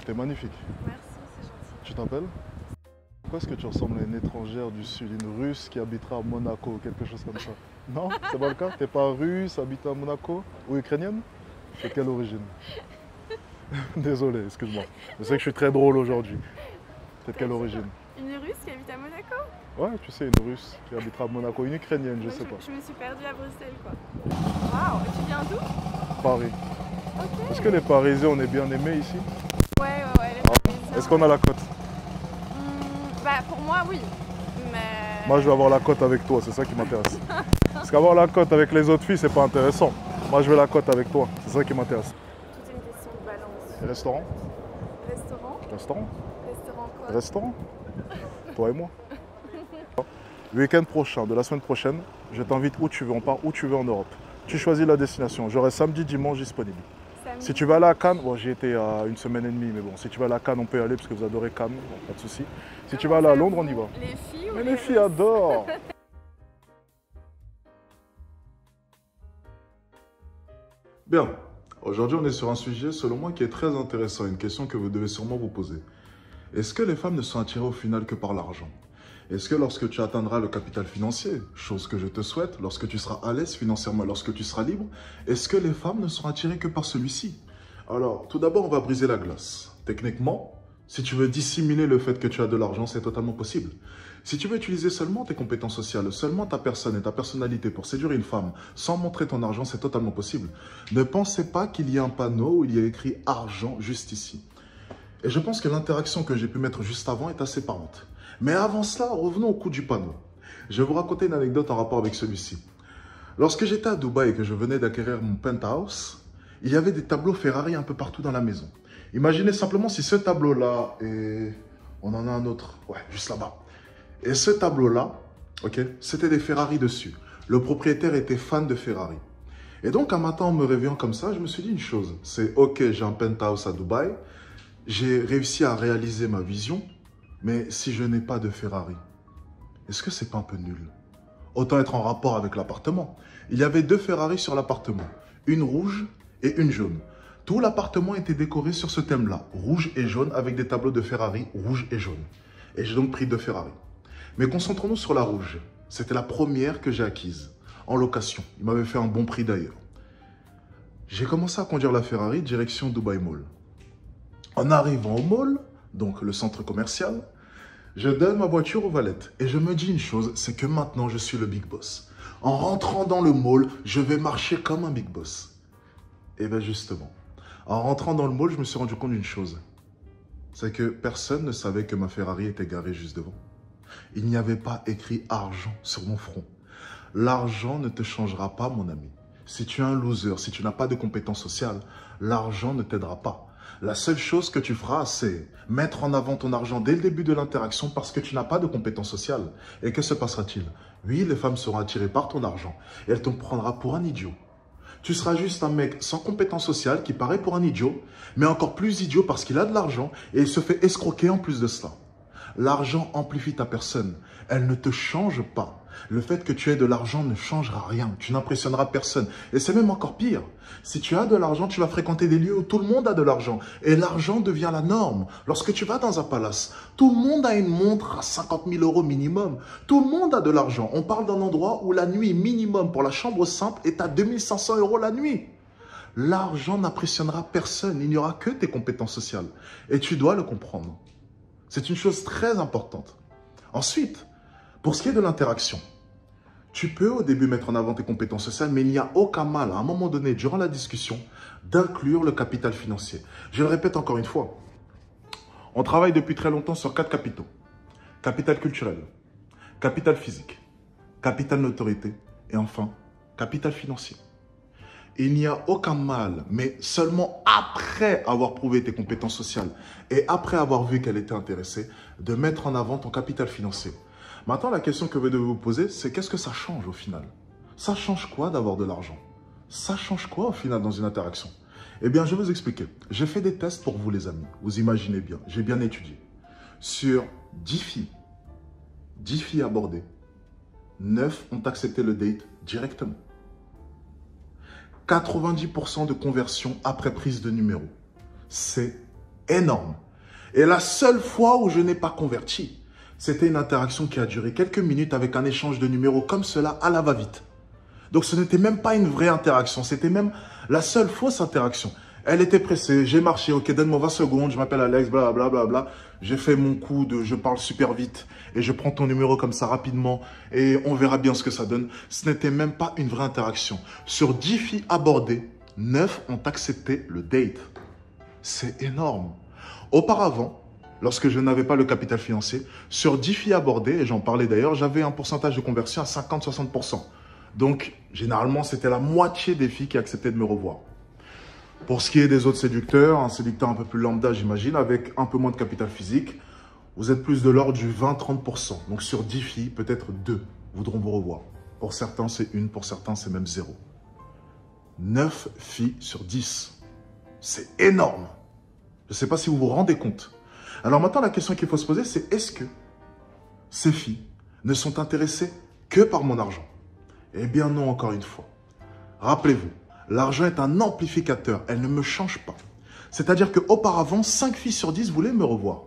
T'es magnifique. Merci, c'est gentil. Tu t'appelles? Pourquoi est-ce que tu ressembles à une étrangère du Sud, une Russe qui habitera à Monaco ou quelque chose comme ça? Non? C'est pas le cas? T'es pas russe, habite à Monaco? Ou ukrainienne? C'est quelle origine? Désolé, excuse-moi. Je sais que je suis très drôle aujourd'hui. C'est de quelle origine? Une Russe qui habite à Monaco? Ouais, tu sais, une Russe qui habitera à Monaco, une Ukrainienne, je Moi, sais pas. Je me suis perdue à Bruxelles, quoi. Waouh, et tu viens d'où? Paris. Ok. Est-ce que les Parisiens, on est bien aimés ici? Ouais, les Parisiens. Est-ce qu'on a la cote? Bah, pour moi, oui. Mais... Moi, je veux avoir la cote avec toi, c'est ça qui m'intéresse. Parce qu'avoir la cote avec les autres filles, c'est pas intéressant. Moi, je veux la cote avec toi, c'est ça qui m'intéresse. Tout est une question de balance. Restaurant? Restaurant? Restaurant? Restaurant quoi? Restaurant? Toi et moi. Le week-end prochain, de la semaine prochaine, je t'invite où tu veux, on part où tu veux en Europe. Tu choisis la destination, j'aurai samedi, dimanche disponible. Samedi. Si tu vas aller à Cannes, bon j'y étais il y a une semaine et demie, mais bon, si tu vas aller à Cannes, on peut y aller parce que vous adorez Cannes, bon, pas de souci. Si tu vas aller à Londres, on y va. Les filles ou Mais les les filles Russes? adorent. Bien, aujourd'hui on est sur un sujet selon moi qui est très intéressant, une question que vous devez sûrement vous poser. Est-ce que les femmes ne sont attirées au final que par l'argent? Est-ce que lorsque tu atteindras le capital financier, chose que je te souhaite, lorsque tu seras à l'aise financièrement, lorsque tu seras libre, est-ce que les femmes ne seront attirées que par celui-ci? Alors, tout d'abord, on va briser la glace. Techniquement, si tu veux dissimuler le fait que tu as de l'argent, c'est totalement possible. Si tu veux utiliser seulement tes compétences sociales, seulement ta personne et ta personnalité pour séduire une femme sans montrer ton argent, c'est totalement possible. Ne pensez pas qu'il y a un panneau où il y a écrit « argent » juste ici. Et je pense que l'interaction que j'ai pu mettre juste avant est assez parlante. Mais avant cela, revenons au coup du panneau. Je vais vous raconter une anecdote en rapport avec celui-ci. Lorsque j'étais à Dubaï et que je venais d'acquérir mon penthouse, il y avait des tableaux Ferrari un peu partout dans la maison. Imaginez simplement si ce tableau-là, et on en a un autre, ouais, juste là-bas. Et ce tableau-là, ok, c'était des Ferrari dessus. Le propriétaire était fan de Ferrari. Et donc, un matin, en me réveillant comme ça, je me suis dit une chose. C'est ok, j'ai un penthouse à Dubaï, j'ai réussi à réaliser ma vision, mais si je n'ai pas de Ferrari, est-ce que c'est pas un peu nul? Autant être en rapport avec l'appartement. Il y avait 2 Ferrari sur l'appartement, une rouge et une jaune. Tout l'appartement était décoré sur ce thème-là, rouge et jaune, avec des tableaux de Ferrari rouge et jaune. Et j'ai donc pris 2 Ferrari. Mais concentrons-nous sur la rouge. C'était la première que j'ai acquise, en location. Il m'avait fait un bon prix d'ailleurs. J'ai commencé à conduire la Ferrari direction Dubai Mall. En arrivant au mall, donc le centre commercial, je donne ma voiture au valet et je me dis une chose, c'est que maintenant je suis le big boss. En rentrant dans le mall, je vais marcher comme un big boss. Et bien justement, en rentrant dans le mall, je me suis rendu compte d'une chose. C'est que personne ne savait que ma Ferrari était garée juste devant. Il n'y avait pas écrit argent sur mon front. L'argent ne te changera pas, mon ami. Si tu es un loser, si tu n'as pas de compétences sociales, l'argent ne t'aidera pas. La seule chose que tu feras, c'est mettre en avant ton argent dès le début de l'interaction parce que tu n'as pas de compétences sociales. Et que se passera-t-il? Oui, les femmes seront attirées par ton argent et elles te prendront pour un idiot. Tu seras juste un mec sans compétences sociales qui paraît pour un idiot, mais encore plus idiot parce qu'il a de l'argent et il se fait escroquer en plus de cela. L'argent amplifie ta personne. Elle ne te change pas. Le fait que tu aies de l'argent ne changera rien. Tu n'impressionneras personne. Et c'est même encore pire. Si tu as de l'argent, tu vas fréquenter des lieux où tout le monde a de l'argent. Et l'argent devient la norme. Lorsque tu vas dans un palace, tout le monde a une montre à 50 000 € minimum. Tout le monde a de l'argent. On parle d'un endroit où la nuit minimum pour la chambre simple est à 2500 € la nuit. L'argent n'impressionnera personne. Il n'y aura que tes compétences sociales. Et tu dois le comprendre. C'est une chose très importante. Ensuite, pour ce qui est de l'interaction, tu peux au début mettre en avant tes compétences sociales, mais il n'y a aucun mal à un moment donné, durant la discussion, d'inclure le capital financier. Je le répète encore une fois, on travaille depuis très longtemps sur 4 capitaux. Capital culturel, capital physique, capital notoriété et enfin, capital financier. Il n'y a aucun mal, mais seulement après avoir prouvé tes compétences sociales et après avoir vu qu'elle était intéressée, de mettre en avant ton capital financier. Maintenant, la question que vous devez vous poser, c'est qu'est-ce que ça change au final? Ça change quoi d'avoir de l'argent? Ça change quoi au final dans une interaction? Eh bien, je vais vous expliquer. J'ai fait des tests pour vous les amis. Vous imaginez bien, j'ai bien étudié. Sur 10 filles abordées, 9 ont accepté le date directement. 90% de conversion après prise de numéro. C'est énorme. Et la seule fois où je n'ai pas converti, c'était une interaction qui a duré quelques minutes avec un échange de numéros comme cela à la va-vite. Donc ce n'était même pas une vraie interaction, c'était même la seule fausse interaction. Elle était pressée, j'ai marché, ok, donne-moi 20 secondes, je m'appelle Alex, blablabla. J'ai fait mon coup de je parle super vite et je prends ton numéro comme ça rapidement et on verra bien ce que ça donne. Ce n'était même pas une vraie interaction. Sur 10 filles abordées, 9 ont accepté le date. C'est énorme. Auparavant, lorsque je n'avais pas le capital financier, sur 10 filles abordées, et j'en parlais d'ailleurs, j'avais un pourcentage de conversion à 50-60%. Donc, généralement, c'était la moitié des filles qui acceptaient de me revoir. Pour ce qui est des autres séducteurs, un séducteur un peu plus lambda, j'imagine, avec un peu moins de capital physique, vous êtes plus de l'ordre du 20-30%. Donc, sur 10 filles, peut-être 2 voudront vous revoir. Pour certains, c'est 1, pour certains, c'est même 0. 9 filles sur 10. C'est énorme. Je ne sais pas si vous vous rendez compte. Alors maintenant, la question qu'il faut se poser, c'est est-ce que ces filles ne sont intéressées que par mon argent? Eh bien non, encore une fois. Rappelez-vous, l'argent est un amplificateur, elle ne me change pas. C'est-à-dire qu'auparavant, 5 filles sur 10 voulaient me revoir.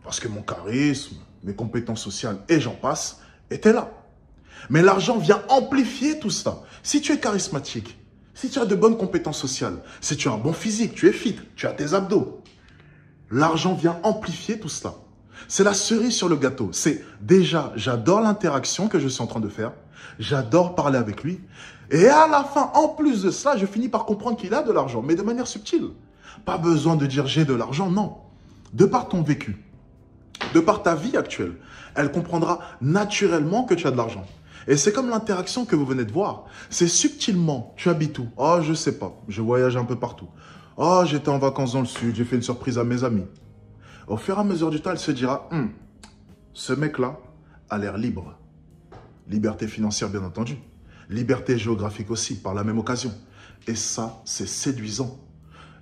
Parce que mon charisme, mes compétences sociales et j'en passe étaient là. Mais l'argent vient amplifier tout ça. Si tu es charismatique, si tu as de bonnes compétences sociales, si tu as un bon physique, tu es fit, tu as tes abdos, l'argent vient amplifier tout cela. C'est la cerise sur le gâteau. C'est déjà, j'adore l'interaction que je suis en train de faire. J'adore parler avec lui. Et à la fin, en plus de ça, je finis par comprendre qu'il a de l'argent, mais de manière subtile. Pas besoin de dire j'ai de l'argent, non. De par ton vécu, de par ta vie actuelle, elle comprendra naturellement que tu as de l'argent. Et c'est comme l'interaction que vous venez de voir. C'est subtilement, tu habites où? Oh, je sais pas, je voyage un peu partout. Oh, j'étais en vacances dans le sud, j'ai fait une surprise à mes amis. Au fur et à mesure du temps, elle se dira, ce mec-là a l'air libre. Liberté financière, bien entendu. Liberté géographique aussi, par la même occasion. Et ça, c'est séduisant.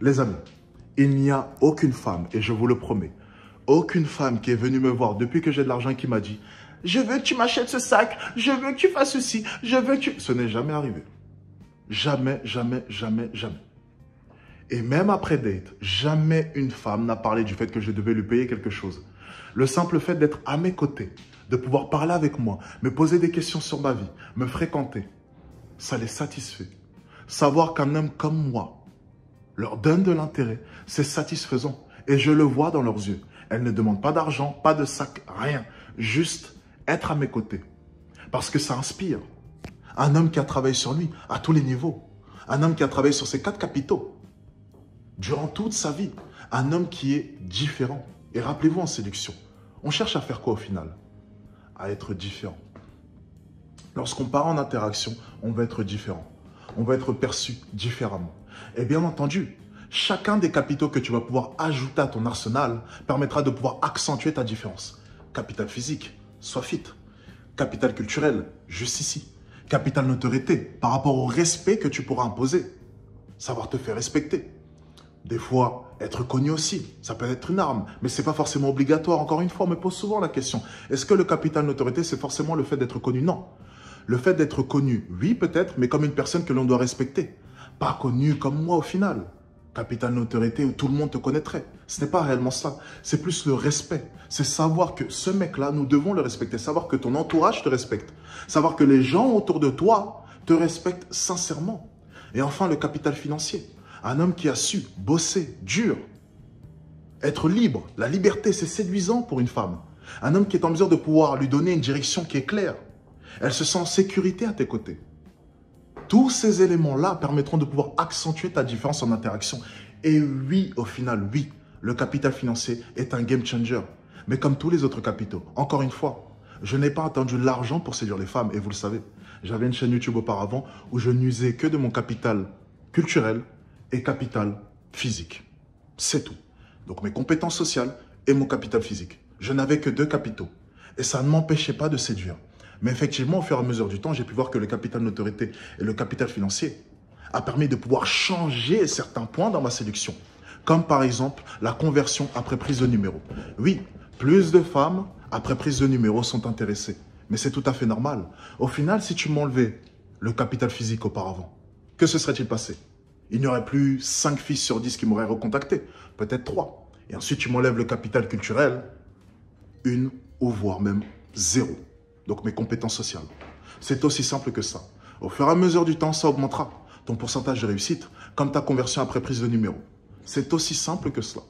Les amis, il n'y a aucune femme, et je vous le promets, aucune femme qui est venue me voir depuis que j'ai de l'argent qui m'a dit « Je veux que tu m'achètes ce sac, je veux que tu fasses ceci, je veux que tu... » Ce n'est jamais arrivé. Jamais, jamais, jamais, jamais. Et même après date, jamais une femme n'a parlé du fait que je devais lui payer quelque chose. Le simple fait d'être à mes côtés, de pouvoir parler avec moi, me poser des questions sur ma vie, me fréquenter, ça les satisfait. Savoir qu'un homme comme moi leur donne de l'intérêt, c'est satisfaisant. Et je le vois dans leurs yeux. Elles ne demandent pas d'argent, pas de sac, rien. Juste être à mes côtés. Parce que ça inspire. Un homme qui a travaillé sur lui à tous les niveaux. Un homme qui a travaillé sur ses 4 capitaux. Durant toute sa vie. Un homme qui est différent. Et rappelez-vous en séduction, on cherche à faire quoi au final? À être différent. Lorsqu'on part en interaction, on va être différent. On va être perçu différemment. Et bien entendu, chacun des capitaux que tu vas pouvoir ajouter à ton arsenal permettra de pouvoir accentuer ta différence. Capital physique, sois fit. Capital culturel, juste ici. Capital notoriété, par rapport au respect que tu pourras imposer. Savoir te faire respecter. Des fois, être connu aussi, ça peut être une arme, mais ce n'est pas forcément obligatoire. Encore une fois, on me pose souvent la question, est-ce que le capital notoriété, c'est forcément le fait d'être connu? Non. Le fait d'être connu, oui peut-être, mais comme une personne que l'on doit respecter. Pas connu comme moi au final. Capital notoriété où tout le monde te connaîtrait. Ce n'est pas réellement ça. C'est plus le respect. C'est savoir que ce mec-là, nous devons le respecter. Savoir que ton entourage te respecte. Savoir que les gens autour de toi te respectent sincèrement. Et enfin, le capital financier. Un homme qui a su bosser dur. Être libre. La liberté, c'est séduisant pour une femme. Un homme qui est en mesure de pouvoir lui donner une direction qui est claire. Elle se sent en sécurité à tes côtés. Tous ces éléments-là permettront de pouvoir accentuer ta différence en interaction. Et oui, au final, oui, le capital financier est un game changer. Mais comme tous les autres capitaux, encore une fois, je n'ai pas attendu l'argent pour séduire les femmes, et vous le savez. J'avais une chaîne YouTube auparavant où je n'usais que de mon capital culturel et capital physique. C'est tout. Donc mes compétences sociales et mon capital physique. Je n'avais que 2 capitaux. Et ça ne m'empêchait pas de séduire. Mais effectivement, au fur et à mesure du temps, j'ai pu voir que le capital notoriété et le capital financier a permis de pouvoir changer certains points dans ma séduction. Comme par exemple, la conversion après prise de numéro. Oui, plus de femmes après prise de numéro sont intéressées. Mais c'est tout à fait normal. Au final, si tu m'enlevais le capital physique auparavant, que se serait-il passé? Il n'y aurait plus 5 filles sur 10 qui m'auraient recontacté. Peut-être 3. Et ensuite, tu m'enlèves le capital culturel, 1 ou voire même 0. Donc mes compétences sociales. C'est aussi simple que ça. Au fur et à mesure du temps, ça augmentera ton pourcentage de réussite, comme ta conversion après prise de numéro. C'est aussi simple que cela.